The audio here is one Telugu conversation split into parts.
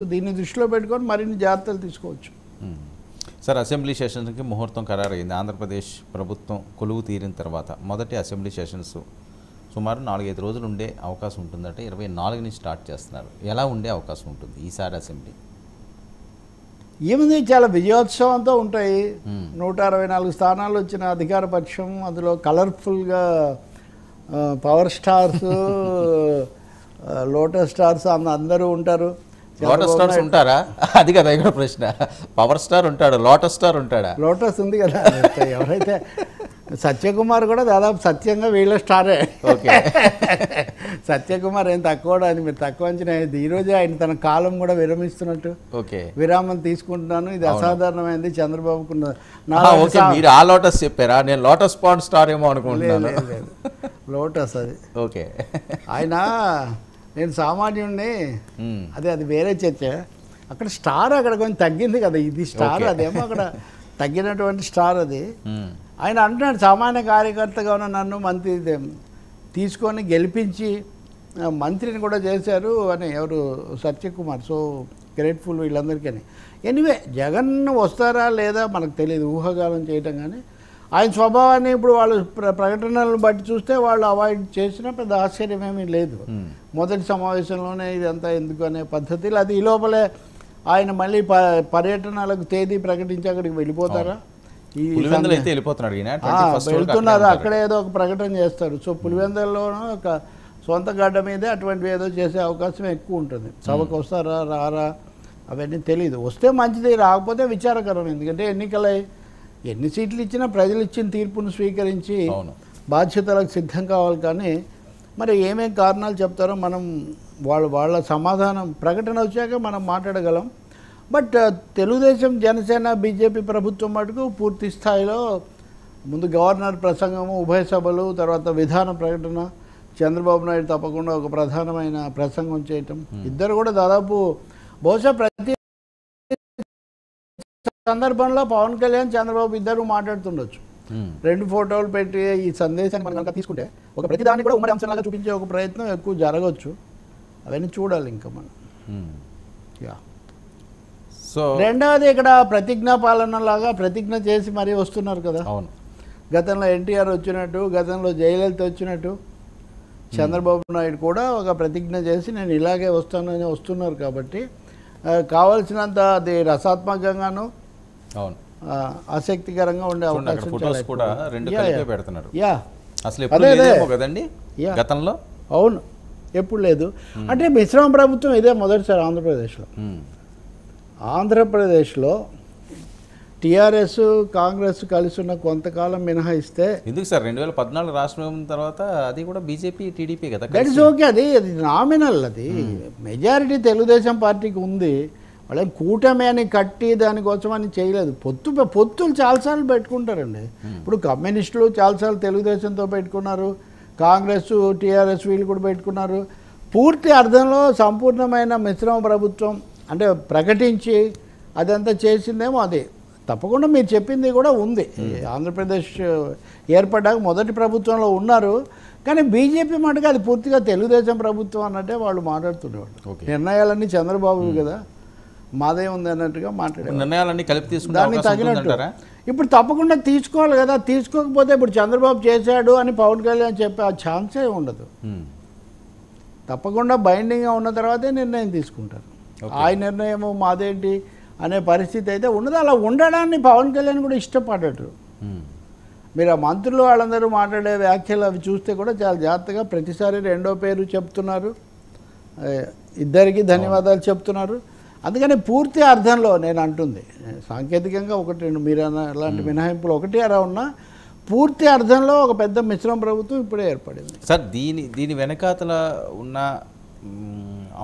దీన్ని దృష్టిలో పెట్టుకొని మరిన్ని జాగ్రత్తలు తీసుకోవచ్చు. సార్, అసెంబ్లీ సెషన్స్కి ముహూర్తం ఖరారైంది. ఆంధ్రప్రదేశ్ ప్రభుత్వం కొలువు తీరిన తర్వాత మొదటి అసెంబ్లీ సెషన్స్ సుమారు 4-5 రోజులు ఉండే అవకాశం ఉంటుందంటే 24 నుంచి స్టార్ట్ చేస్తున్నారు. ఎలా ఉండే అవకాశం ఉంటుంది ఈసారి అసెంబ్లీ? ఏముంది, చాలా విజయోత్సవంతో ఉంటాయి. 164 స్థానాలు వచ్చిన అధికార పక్షం, అందులో కలర్ఫుల్గా పవర్ స్టార్స్, లోటస్ స్టార్స్ అందరూ ఉంటారు. లోటస్ స్టార్స్ ఉంటారా? అది కదా ఇక్కడ ప్రశ్న. పవర్ స్టార్ ఉంటాడు, లోటస్ స్టార్ ఉంటాడా? లోటస్ ఉంది కదా, ఎవరైతే సత్యకుమార్ కూడా దాదాపు సత్యంగా వీళ్ళ స్టారే. ఓకే, సత్యకుమార్ ఏం తక్కువ అని మీరు తక్కువ అంచనా. ఈరోజే ఆయన తన కాలం కూడా విరమిస్తున్నట్టు, ఓకే, విరామం తీసుకుంటున్నాను. ఇది అసాధారణమైంది చంద్రబాబుకు. ఓకే, మీరు ఆ లోటస్ చెప్పారా? నేను లోటస్ పాండ్ స్టార్ ఏమో అనుకుంటున్నాను. లోటస్ అది. ఓకే, ఆయన నేను సామాన్యుడిని, అది వేరే చర్చ. అక్కడ స్టార్ అక్కడ కొంచెం తగ్గింది కదా, ఇది స్టార్, అదేమో అక్కడ తగ్గినటువంటి స్టార్ అది. ఆయన అంటున్నాడు, సామాన్య కార్యకర్తగా ఉన్న నన్ను మంత్రి తీసుకొని గెలిపించి మంత్రిని కూడా చేశారు అని ఎవరు, సత్యకుమార్. సో గ్రేట్ఫుల్ వీళ్ళందరికీ. ఎనీవే, జగన్ వస్తారా లేదా మనకు తెలియదు, ఊహాగానం చేయటం. కానీ ఆయన స్వభావాన్ని ఇప్పుడు వాళ్ళు ప్రకటనలను బట్టి చూస్తే వాళ్ళు అవాయిడ్ చేసినా పెద్ద ఆశ్చర్యమేమీ లేదు. మొదటి సమావేశంలోనే ఇదంతా ఎందుకు అనే పద్ధతిలో అది. ఈ లోపలే ఆయన మళ్ళీ పర్యటనలకు తేదీ ప్రకటించి అక్కడికి వెళ్ళిపోతారా? వెళ్తున్నారు, అక్కడ ఏదో ఒక ప్రకటన చేస్తారు. సో పులివెందులలోనూ ఒక సొంత గడ్డ మీదే అటువంటివి ఏదో చేసే అవకాశం ఎక్కువ ఉంటుంది. సభకు వస్తారా రారా అవన్నీ తెలియదు. వస్తే మంచిది, రాకపోతే విచారకరం. ఎందుకంటే ఎన్ని సీట్లు ఇచ్చినా ప్రజలు ఇచ్చిన తీర్పును స్వీకరించి బాధ్యతలకు సిద్ధం కావాలి. కానీ మరి ఏమేం కారణాలు చెప్తారో మనం వాళ్ళ సమాధానం ప్రకటన వచ్చాక మనం మాట్లాడగలం. బట్ తెలుగుదేశం, జనసేన, బీజేపీ ప్రభుత్వం మటుకు పూర్తి స్థాయిలో ముందు గవర్నర్ ప్రసంగము, ఉభయ సభలు, తర్వాత విధాన ప్రకటన, చంద్రబాబు నాయుడు తప్పకుండా ఒక ప్రధానమైన ప్రసంగం చేయటం. ఇద్దరు కూడా దాదాపు బహుశా ప్రతి సందర్భంలో పవన్ కళ్యాణ్, చంద్రబాబు ఇద్దరు మాట్లాడుతుండొచ్చు. 2 ఫోటోలు పెట్టి ఈ సందేశాన్ని మనం కనుక తీసుకుంటే ఒక ప్రతిదాన్ని కూడా ఉమ్మడి అంశంలాగా చూపించే ఒక ప్రయత్నం ఎక్కువ జరగవచ్చు. అవన్నీ చూడాలి ఇంకా మనం. సో రెండవది, ఇక్కడ ప్రతిజ్ఞా పాలన లాగా ప్రతిజ్ఞ చేసి మరీ వస్తున్నారు కదా. అవును, గతంలో ఎన్టీఆర్ వచ్చినట్టు, గతంలో జయలలిత వచ్చినట్టు చంద్రబాబు నాయుడు కూడా ఒక ప్రతిజ్ఞ చేసి నేను ఇలాగే వస్తానని వస్తున్నారు. కాబట్టి కావాల్సినంత అది రసాత్మకంగాను ఆసక్తికరంగా ఉండే అవకాశం కదండి గతంలో. అవును, ఎప్పుడు లేదు. అంటే మిశ్రమ ప్రభుత్వం ఇదే మొదటిసారి ఆంధ్రప్రదేశ్లో టీఆర్ఎస్, కాంగ్రెస్ కలిసి ఉన్న కొంతకాలం మినహాయిస్తే. ఎందుకు సార్ 2014 రాష్ట్రం తర్వాత అది కూడా బీజేపీ, టీడీపీ కదా. దట్ ఈస్ ఓకే, అది నామినల్. అది మెజారిటీ తెలుగుదేశం పార్టీకి ఉంది. వాళ్ళని కూటమి అని కట్టి దానికోసం అని చేయలేదు. పొత్తులు చాలాసార్లు పెట్టుకుంటారండి. ఇప్పుడు కమ్యూనిస్టులు చాలాసార్లు తెలుగుదేశంతో పెట్టుకున్నారు, కాంగ్రెస్, టీఆర్ఎస్ వీళ్ళు కూడా పెట్టుకున్నారు. పూర్తి అర్థంలో సంపూర్ణమైన మిశ్రమ ప్రభుత్వం అంటే ప్రకటించి అదంతా చేసిందేమో అదే. తప్పకుండా మీరు చెప్పింది కూడా ఉంది. ఆంధ్రప్రదేశ్ ఏర్పడ్డాక మొదటి ప్రభుత్వంలో ఉన్నారు. కానీ బీజేపీ మటుకు అది పూర్తిగా తెలుగుదేశం ప్రభుత్వం అన్నట్టే వాళ్ళు మాట్లాడుతుండేవాళ్ళు. నిర్ణయాలన్నీ చంద్రబాబు కదా, మాదే ఉంది అన్నట్టుగా మాట్లాడారు. నిర్ణయాలన్నీ కలిపి తీసుకుని దాన్ని తగినట్టు ఇప్పుడు తప్పకుండా తీసుకోవాలి కదా. తీసుకోకపోతే ఇప్పుడు చంద్రబాబు చేశాడు అని పవన్ కళ్యాణ్ చెప్పే ఆ ఛాన్సే ఉండదు. తప్పకుండా బైండింగ్గా ఉన్న తర్వాతే నిర్ణయం తీసుకుంటారు. ఆ నిర్ణయం మాదేంటి అనే పరిస్థితి అయితే ఉండదు. అలా ఉండడాన్ని పవన్ కళ్యాణ్ కూడా ఇష్టపడ్డాడు. మీరు ఆ మంత్రులు వాళ్ళందరూ మాట్లాడే వ్యాఖ్యలు అవి చూస్తే కూడా చాలా జాగ్రత్తగా ప్రతిసారి రెండో పేరు చెప్తున్నారు, ఇద్దరికి ధన్యవాదాలు చెప్తున్నారు. అందుకని పూర్తి అర్థంలో నేను అంటుంది, సాంకేతికంగా 1-2 మీరు అలాంటి మినహాయింపులు 1-2 ఉన్నా పూర్తి అర్థంలో ఒక పెద్ద మిశ్రమ ప్రభుత్వం ఇప్పుడే ఏర్పడింది. సార్, దీని వెనకాతల ఉన్న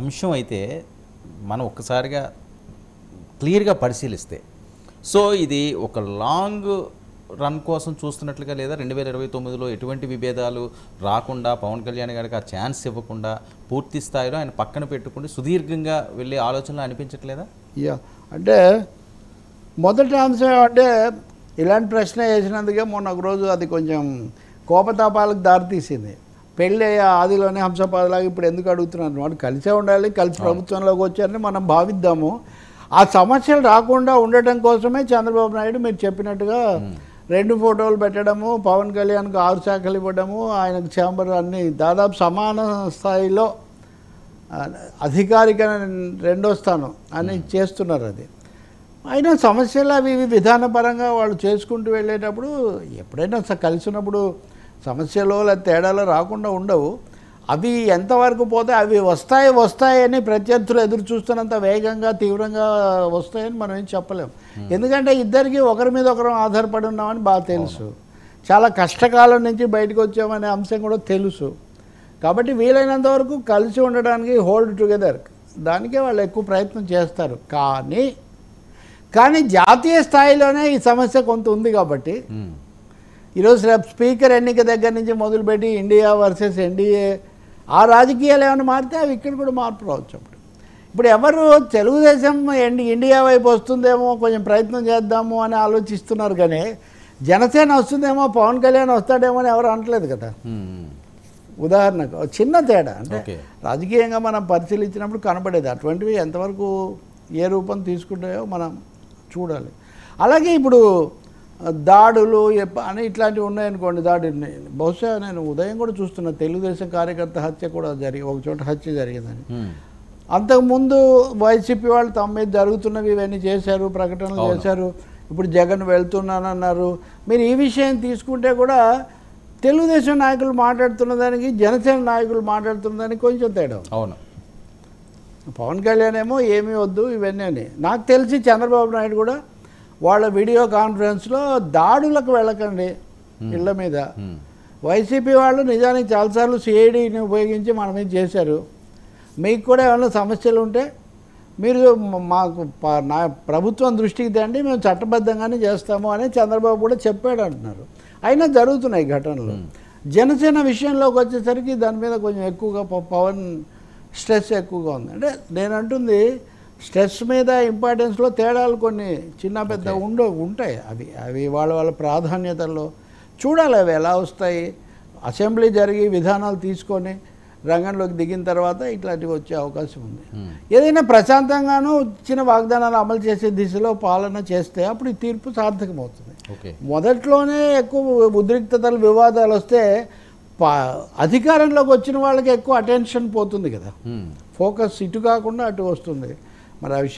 అంశం అయితే మనం ఒక్కసారిగా క్లియర్గా పరిశీలిస్తే, సో ఇది ఒక లాంగ్ రన్ కోసం చూస్తున్నట్లుగా లేదా 2029లో ఎటువంటి విభేదాలు రాకుండా పవన్ కళ్యాణ్ గారికి ఆ ఛాన్స్ ఇవ్వకుండా పూర్తి స్థాయిలో ఆయన పక్కన పెట్టుకుంటే సుదీర్ఘంగా వెళ్ళే ఆలోచనలు అనిపించట్లేదా? అంటే మొదటి అంశం అంటే ఇలాంటి ప్రశ్న వేసినందుకే మొన్న ఒకరోజు అది కొంచెం కోపతాపాలకు దారితీసింది. పెళ్ళి ఆదిలోనే హంసపాదలాగా ఇప్పుడు ఎందుకు అడుగుతున్నాను, వాడు కలిసే ఉండాలి, కలిసి ప్రభుత్వంలోకి వచ్చారని మనం భావిద్దాము. ఆ సమస్యలు రాకుండా ఉండటం కోసమే చంద్రబాబు నాయుడు మీరు చెప్పినట్టుగా 2 ఫోటోలు పెట్టడము, పవన్ కళ్యాణ్కి 6 శాఖలు ఇవ్వడము, ఆయనకు ఛాంబర్ అన్ని దాదాపు సమాన స్థాయిలో అధికారిక 2వ స్థానం అని చేస్తున్నారు. అది అయినా సమస్యలు అవి విధానపరంగా వాళ్ళు చేసుకుంటూ వెళ్ళేటప్పుడు ఎప్పుడైనా కలిసి ఉన్నప్పుడు సమస్యలో లేదా తేడాలో రాకుండా ఉండవు. అవి ఎంతవరకు పోతే అవి వస్తాయని ప్రత్యర్థులు ఎదురు చూస్తున్నంత వేగంగా తీవ్రంగా వస్తాయని మనం ఏం చెప్పలేం. ఎందుకంటే ఇద్దరికి ఒకరి మీద ఒకరు ఆధారపడి ఉన్నామని బాగా తెలుసు, చాలా కష్టకాలం నుంచి బయటకు వచ్చామనే అంశం కూడా తెలుసు. కాబట్టి వీలైనంత వరకు కలిసి ఉండడానికి హోల్డ్ టుగెదర్ దానికే వాళ్ళు ఎక్కువ ప్రయత్నం చేస్తారు. కానీ జాతీయ స్థాయిలోనే ఈ సమస్య కొంత ఉంది. కాబట్టి ఈరోజు స్పీకర్ ఎన్నిక దగ్గర నుంచి మొదలుపెట్టి ఇండియా వర్సెస్ ఎన్డీఏ ఆ రాజకీయాలు ఏమైనా మారితే అవి ఇక్కడ కూడా మార్పు రావచ్చు. ఇప్పుడు ఎవరు తెలుగుదేశం ఇండియా వైపు వస్తుందేమో కొంచెం ప్రయత్నం చేద్దాము అని ఆలోచిస్తున్నారు, కానీ జనసేన వస్తుందేమో పవన్ కళ్యాణ్ వస్తాడేమో అని ఎవరు అనట్లేదు కదా. ఉదాహరణకు చిన్న తేడా అంటే రాజకీయంగా మనం పరిశీలించినప్పుడు కనబడేది. అటువంటివి ఎంతవరకు ఏ రూపం తీసుకుంటాయో మనం చూడాలి. అలాగే ఇప్పుడు దాడులు అని ఇట్లాంటివి ఉన్నాయనుకోండి, దాడులు బహుశా నేను ఉదయం కూడా చూస్తున్నా, తెలుగుదేశం కార్యకర్త హత్య కూడా ఒక చోట హత్య జరిగిందని. అంతకుముందు వైసీపీ వాళ్ళు తమ మీద జరుగుతున్నవి ఇవన్నీ చేశారు, ప్రకటనలు చేశారు. ఇప్పుడు జగన్ వెళ్తున్నానన్నారు. మీరు ఈ విషయం తీసుకుంటే కూడా తెలుగుదేశం నాయకులు మాట్లాడుతున్న దానికి జనసేన నాయకులు మాట్లాడుతున్న దానికి కొంచెం తేడా. అవును, పవన్ కళ్యాణ్ ఏమో ఏమీ వద్దు ఇవన్నీ అని. నాకు తెలిసి చంద్రబాబు నాయుడు కూడా వాళ్ళ వీడియో కాన్ఫరెన్స్లో దాడులకు వెళ్ళకండి ఇళ్ళ మీద. వైసీపీ వాళ్ళు నిజానికి చాలాసార్లు సిఐడిని ఉపయోగించి మన మీద చేశారు. మీకు కూడా ఏమైనా సమస్యలు ఉంటే మీరు మాకు నా ప్రభుత్వం దృష్టికి తేండి, మేము చట్టబద్ధంగానే చేస్తాము అని చంద్రబాబు కూడా చెప్పాడు అంటున్నారు. అయినా జరుగుతున్నాయి ఘటనలు. జనసేన విషయంలోకి వచ్చేసరికి దాని మీద కొంచెం ఎక్కువగా పవన్ స్ట్రెస్ ఎక్కువగా ఉంది. అంటే నేను అంటుంది స్ట్రెస్ మీద ఇంపార్టెన్స్లో తేడాలు కొన్ని చిన్న పెద్ద ఉంటాయి. అవి వాళ్ళ ప్రాధాన్యతల్లో చూడాలి, అవి ఎలా వస్తాయి. అసెంబ్లీ జరిగి విధానాలు తీసుకొని రంగంలోకి దిగిన తర్వాత ఇట్లాంటివి వచ్చే అవకాశం ఉంది. ఏదైనా ప్రశాంతంగానూ ఇచ్చిన వాగ్దానాలు అమలు చేసే దిశలో పాలన చేస్తే అప్పుడు ఈ తీర్పు సార్థకమవుతుంది. మొదట్లోనే ఎక్కువ ఉద్రిక్తతలు వివాదాలు వస్తే అధికారంలోకి వచ్చిన వాళ్ళకి ఎక్కువ అటెన్షన్ పోతుంది కదా, ఫోకస్ ఇటు కాకుండా అటు వస్తుంది. మరి ఆ విషయం